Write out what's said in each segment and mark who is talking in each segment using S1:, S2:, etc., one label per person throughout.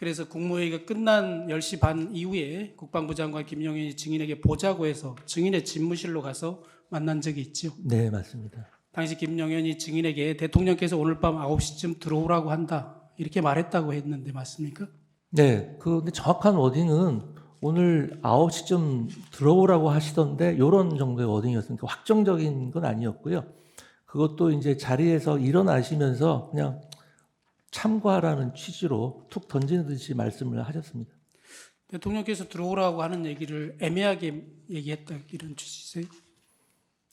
S1: 그래서 국무회의가 끝난 10시 반 이후에 국방부 장관 김용현이 증인에게 보자고 해서 증인의 집무실로 가서 만난 적이 있죠.
S2: 네, 맞습니다.
S1: 당시 김용현이 증인에게 대통령께서 오늘 밤 9시쯤 들어오라고 한다 이렇게 말했다고 했는데 맞습니까?
S2: 네, 근데 정확한 워딩은 오늘 9시쯤 들어오라고 하시던데 이런 정도의 워딩이었으니까 확정적인 건 아니었고요. 그것도 이제 자리에서 일어나시면서 그냥 참고하라는 취지로 툭 던지듯이 말씀을 하셨습니다.
S1: 대통령께서 들어오라고 하는 얘기를 애매하게 얘기했다 이런 취지세요?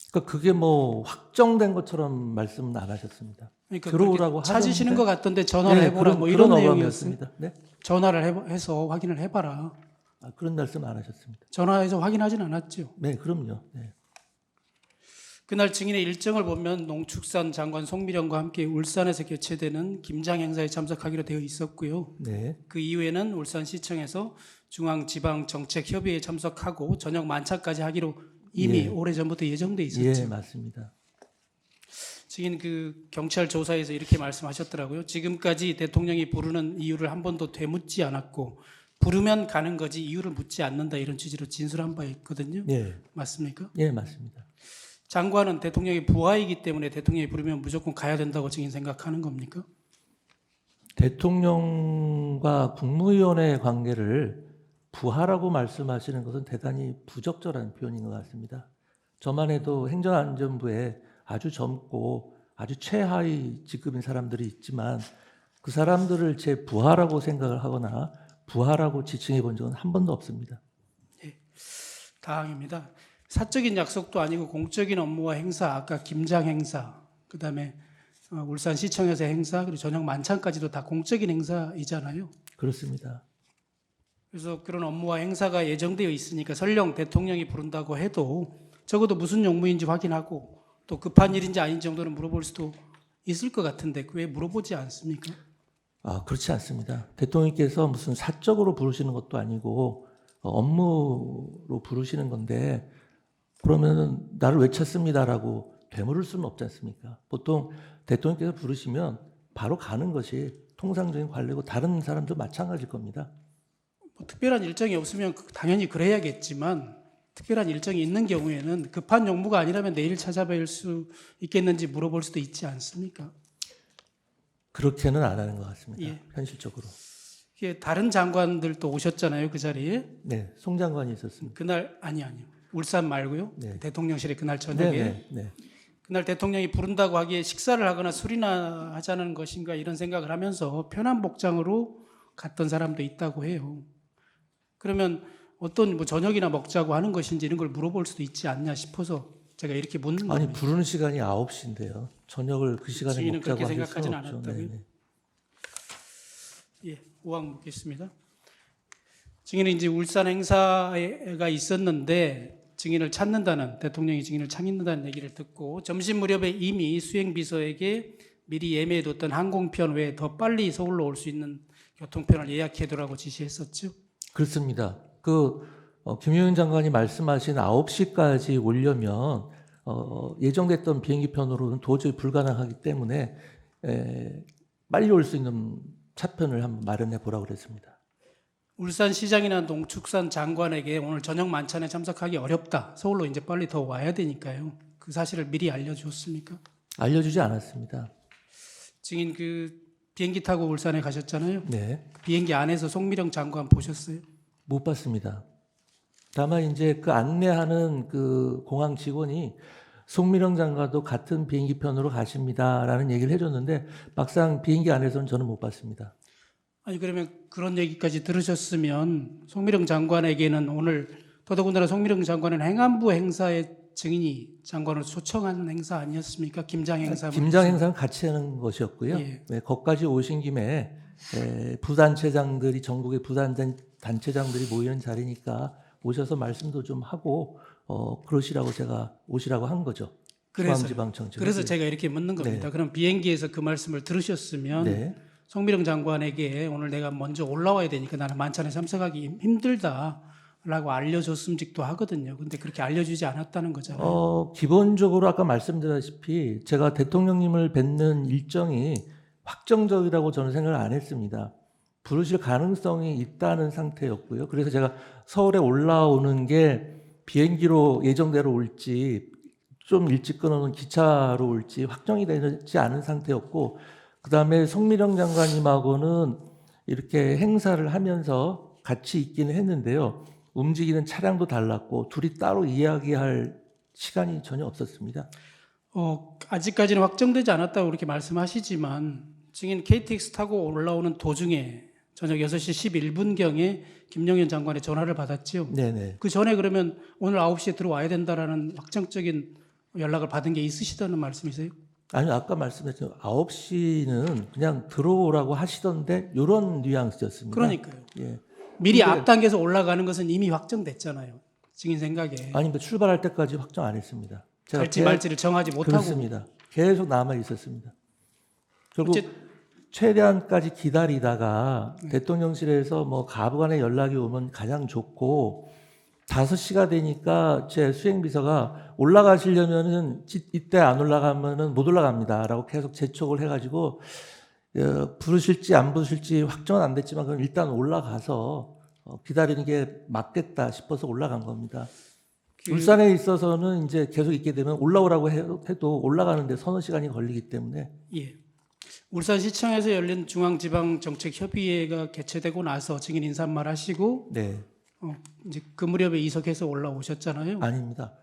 S2: 그러니까 그게 뭐 확정된 것처럼 말씀은 안 하셨습니다.
S1: 그러니까
S2: 들어오라고
S1: 찾으시는
S2: 하던데,
S1: 것 같던데 전화를
S2: 네,
S1: 해보라 뭐
S2: 그런
S1: 이런 내용이었어요.
S2: 어감이었습니다. 네?
S1: 전화를 해서 확인을 해봐라.
S2: 그런 말씀 안 하셨습니다.
S1: 전화해서 확인하진 않았죠.
S2: 네, 그럼요. 네.
S1: 그날 증인의 일정을 보면 농축산 장관 송미령과 함께 울산에서 개최되는 김장 행사에 참석하기로 되어 있었고요.
S2: 네.
S1: 그 이후에는 울산시청에서 중앙지방정책협의회에 참석하고 저녁 만찬까지 하기로 이미
S2: 예.
S1: 오래전부터 예정돼 있었죠.
S2: 예, 맞습니다.
S1: 증인 그 경찰 조사에서 이렇게 말씀하셨더라고요. 지금까지 대통령이 부르는 이유를 한 번도 되묻지 않았고 부르면 가는 거지 이유를 묻지 않는다 이런 취지로 진술한 바 있거든요.
S2: 예.
S1: 맞습니까?
S2: 예, 맞습니다.
S1: 장관은 대통령의 부하이기 때문에 대통령이 부르면 무조건 가야 된다고 증인 생각하는 겁니까?
S2: 대통령과 국무위원의 관계를 부하라고 말씀하시는 것은 대단히 부적절한 표현인 것 같습니다. 저만 해도 행정안전부에 아주 젊고 아주 최하위 직급인 사람들이 있지만 그 사람들을 제 부하라고 생각을 하거나 부하라고 지칭해 본 적은 한 번도 없습니다.
S1: 다항입니다. 사적인 약속도 아니고 공적인 업무와 행사, 아까 김장 행사, 그다음에 울산시청에서 행사, 그리고 저녁 만찬까지도 다 공적인 행사이잖아요.
S2: 그렇습니다.
S1: 그래서 그런 업무와 행사가 예정되어 있으니까 설령 대통령이 부른다고 해도 적어도 무슨 용무인지 확인하고 또 급한 일인지 아닌지 정도는 물어볼 수도 있을 것 같은데 왜 물어보지 않습니까?
S2: 그렇지 않습니다. 대통령께서 무슨 사적으로 부르시는 것도 아니고 업무로 부르시는 건데 그러면은 나를 왜 찾습니다라고 되물을 수는 없지 않습니까? 보통 대통령께서 부르시면 바로 가는 것이 통상적인 관례고 다른 사람도 마찬가지일 겁니다.
S1: 뭐 특별한 일정이 없으면 당연히 그래야겠지만 특별한 일정이 있는 경우에는 급한 용무가 아니라면 내일 찾아뵐 수 있겠는지 물어볼 수도 있지 않습니까?
S2: 그렇게는 안 하는 것 같습니다.
S1: 예.
S2: 현실적으로.
S1: 이게 다른 장관들도 오셨잖아요, 그 자리에.
S2: 네, 송 장관이 있었습니다.
S1: 그날 아니요. 울산 말고요.
S2: 네.
S1: 대통령실에 그날 저녁에
S2: 네.
S1: 그날 대통령이 부른다고 하기에 식사를 하거나 술이나 하자는 것인가 이런 생각을 하면서 편한 복장으로 갔던 사람도 있다고 해요. 그러면 어떤 뭐 저녁이나 먹자고 하는 것인지 이런 걸 물어볼 수도 있지 않냐 싶어서 제가 이렇게 묻는
S2: 아니
S1: 겁니다.
S2: 부르는 시간이 9시인데요. 저녁을 그 시간에
S1: 증인은
S2: 먹자고
S1: 그렇게
S2: 하실 수
S1: 생각하진
S2: 없죠.
S1: 않았다고요?
S2: 네.
S1: 예, 5항 묻겠습니다. 증인은 이제 울산 행사가 있었는데 증인을 찾는다는 대통령이 증인을 찾는다는 얘기를 듣고 점심 무렵에 이미 수행비서에게 미리 예매해뒀던 항공편 외에 더 빨리 서울로 올 수 있는 교통편을 예약해두라고 지시했었죠.
S2: 그렇습니다. 김용현 장관이 말씀하신 9시까지 오려면 예정됐던 비행기편으로는 도저히 불가능하기 때문에 빨리 올 수 있는 차편을 한번 마련해 보라고 그랬습니다.
S1: 울산시장이나 농축산 장관에게 오늘 저녁 만찬에 참석하기 어렵다. 서울로 이제 빨리 더 와야 되니까요. 그 사실을 미리 알려주었습니까?
S2: 알려주지 않았습니다.
S1: 증인 그 비행기 타고 울산에 가셨잖아요.
S2: 네,
S1: 그 비행기 안에서 송미령 장관 보셨어요?
S2: 못 봤습니다. 다만 이제 그 안내하는 그 공항 직원이 송미령 장관도 같은 비행기편으로 가십니다라는 얘기를 해줬는데 막상 비행기 안에서는 저는 못 봤습니다.
S1: 아니 그러면 그런 얘기까지 들으셨으면 송미령 장관에게는 오늘 더더군다나 송미령 장관은 행안부 행사에 증인이 장관을 초청하는 행사 아니었습니까? 김장 행사.
S2: 김장 행사는 같이 하는 것이었고요.
S1: 예.
S2: 네, 거기까지 오신 김에 부단체장들이 전국의 부단체장들이 모이는 자리니까 오셔서 말씀도 좀 하고 그러시라고 제가 오시라고 한 거죠. 중앙지방청장.
S1: 그래서 제가 이렇게 묻는 겁니다.
S2: 네.
S1: 그럼 비행기에서 그 말씀을 들으셨으면
S2: 네.
S1: 송미령 장관에게 오늘 내가 먼저 올라와야 되니까 나는 만찬에 참석하기 힘들다라고 알려줬음직도 하거든요. 근데 그렇게 알려주지 않았다는 거잖아요.
S2: 기본적으로 아까 말씀드렸다시피 제가 대통령님을 뵙는 일정이 확정적이라고 저는 생각을 안 했습니다. 부르실 가능성이 있다는 상태였고요. 그래서 제가 서울에 올라오는 게 비행기로 예정대로 올지 좀 일찍 끊어놓은 기차로 올지 확정이 되지 않은 상태였고, 그 다음에 송미령 장관님하고는 이렇게 행사를 하면서 같이 있기는 했는데요. 움직이는 차량도 달랐고 둘이 따로 이야기할 시간이 전혀 없었습니다.
S1: 아직까지는 확정되지 않았다고 그렇게 말씀하시지만 증인 KTX 타고 올라오는 도중에 저녁 6시 11분경에 김영현 장관의 전화를 받았죠.
S2: 네네.
S1: 그 전에 그러면 오늘 9시에 들어와야 된다라는 확정적인 연락을 받은 게 있으시다는 말씀이세요?
S2: 아니요, 아까 말씀드렸죠. 9시는 그냥 들어오라고 하시던데 이런 뉘앙스였습니다.
S1: 그러니까요.
S2: 예.
S1: 미리 앞당겨서 올라가는 것은 이미 확정됐잖아요. 증인 생각에.
S2: 아닙니다. 출발할 때까지 확정 안 했습니다. 제가
S1: 갈지 말지를 정하지 못하고.
S2: 그렇습니다. 계속 남아 있었습니다. 결국
S1: 어째-
S2: 최대한까지 기다리다가 대통령실에서 뭐 가부간에 연락이 오면 가장 좋고 5시가 되니까 제 수행비서가 올라가시려면은 이때 안 올라가면은 못 올라갑니다라고 계속 재촉을 해가지고 부르실지 안 부르실지 확정은 안 됐지만 그럼 일단 올라가서 기다리는 게 맞겠다 싶어서 올라간 겁니다. 울산에 있어서는 이제 계속 있게 되면 올라오라고 해도 올라가는데 서너 시간이 걸리기 때문에.
S1: 예. 울산시청에서 열린 중앙지방정책협의회가 개최되고 나서 증인 인사말 하시고
S2: 네.
S1: 이제 그 무렵에 이석해서 올라오셨잖아요.
S2: 아닙니다.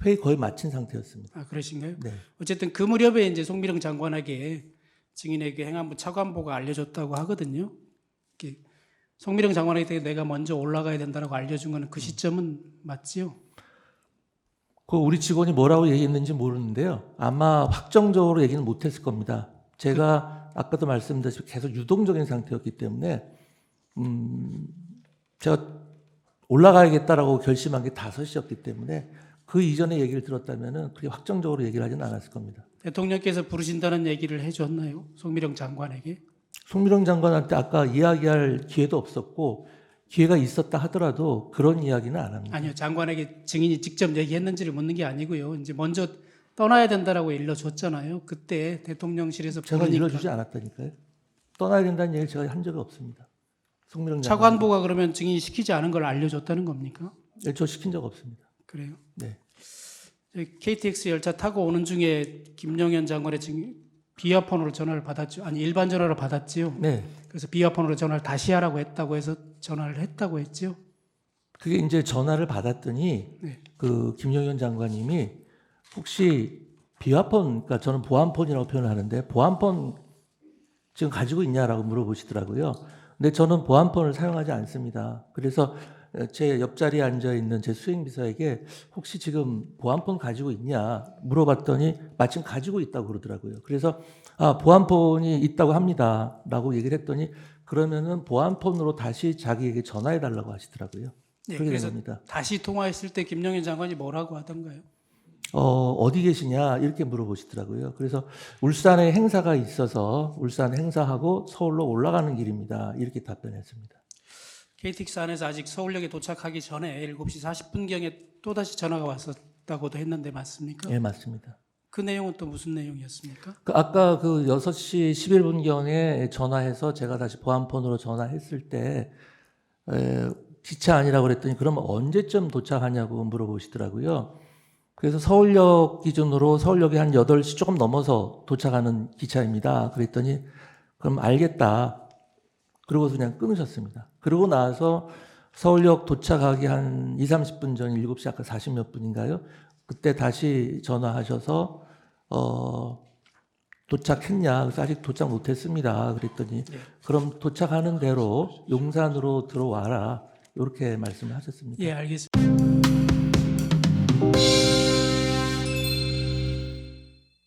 S2: 회의 거의 마친 상태였습니다.
S1: 아, 그러신가요?
S2: 네.
S1: 어쨌든 그 무렵에 이제 송미령 장관에게 증인에게 행안부 차관보가 알려줬다고 하거든요. 이렇게 송미령 장관에게 내가 먼저 올라가야 된다고 알려준 거는 그 시점은 맞지요?
S2: 그 우리 직원이 뭐라고 얘기했는지 모르는데요. 아마 확정적으로 얘기는 못했을 겁니다. 제가 아까도 말씀드렸듯이 계속 유동적인 상태였기 때문에 제가 올라가야겠다라고 결심한 게 5시였기 때문에 그 이전에 얘기를 들었다면은 그게 확정적으로 얘기를 하지는 않았을 겁니다.
S1: 대통령께서 부르신다는 얘기를 해줬나요? 송미령 장관에게?
S2: 송미령 장관한테 아까 이야기할 기회도 없었고 기회가 있었다 하더라도 그런 이야기는 안 합니다.
S1: 아니요, 장관에게 증인이 직접 얘기했는지를 묻는 게 아니고요. 이제 먼저 떠나야 된다라고 일러줬잖아요. 그때 대통령실에서
S2: 제가
S1: 부르니까
S2: 일러주지 않았다니까요. 떠나야 된다는 얘기를 제가 한 적이 없습니다. 송미령 장관.
S1: 차관보가 그러면 증인이 시키지 않은 걸 알려줬다는 겁니까?
S2: 저 시킨 적 없습니다.
S1: 그래요?
S2: 네.
S1: KTX 열차 타고 오는 중에 김영현 장관의 비화폰으로 전화를 받았죠. 아니 일반 전화로 받았지요.
S2: 네.
S1: 그래서 비화폰으로 전화를 다시 하라고 했다고 해서 전화를 했다고 했죠.
S2: 그게 이제 전화를 받았더니
S1: 네.
S2: 그 김용현 장관님이 혹시 비화폰, 그러니까 저는 보안폰이라고 표현을 하는데 보안폰 지금 가지고 있냐라고 물어보시더라고요. 근데 저는 보안폰을 사용하지 않습니다. 그래서 제 옆자리에 앉아 있는 제 수행비서에게 혹시 지금 보안폰 가지고 있냐 물어봤더니 마침 가지고 있다고 그러더라고요. 그래서 보안폰이 있다고 합니다라고 얘기를 했더니 그러면은 보안폰으로 다시 자기에게 전화해 달라고 하시더라고요.
S1: 네,
S2: 그렇게 된
S1: 그래서
S2: 겁니다.
S1: 다시 통화했을 때 김영현 장관이 뭐라고 하던가요?
S2: 어디 계시냐 이렇게 물어보시더라고요. 그래서 울산에 행사가 있어서 울산 행사하고 서울로 올라가는 길입니다. 이렇게 답변했습니다.
S1: KTX 안에서 아직 서울역에 도착하기 전에 7시 40분경에 또다시 전화가 왔었다고도 했는데 맞습니까?
S2: 예, 맞습니다.
S1: 그 내용은 또 무슨 내용이었습니까?
S2: 아까 그 6시 11분경에 전화해서 제가 다시 보안폰으로 전화했을 때 기차 아니라고 그랬더니 그럼 언제쯤 도착하냐고 물어보시더라고요. 그래서 서울역 기준으로 서울역에 한 8시 조금 넘어서 도착하는 기차입니다. 그랬더니 그럼 알겠다. 그러고서 그냥 끊으셨습니다. 그러고 나서 서울역 도착하기 한 2, 30분 전 7시 아까 40몇 분인가요? 그때 다시 전화하셔서 도착했냐? 그래서 아직 도착 못했습니다. 그랬더니 그럼 도착하는 대로 용산으로 들어와라. 이렇게 말씀을 하셨습니다.
S1: 예, 알겠습니다.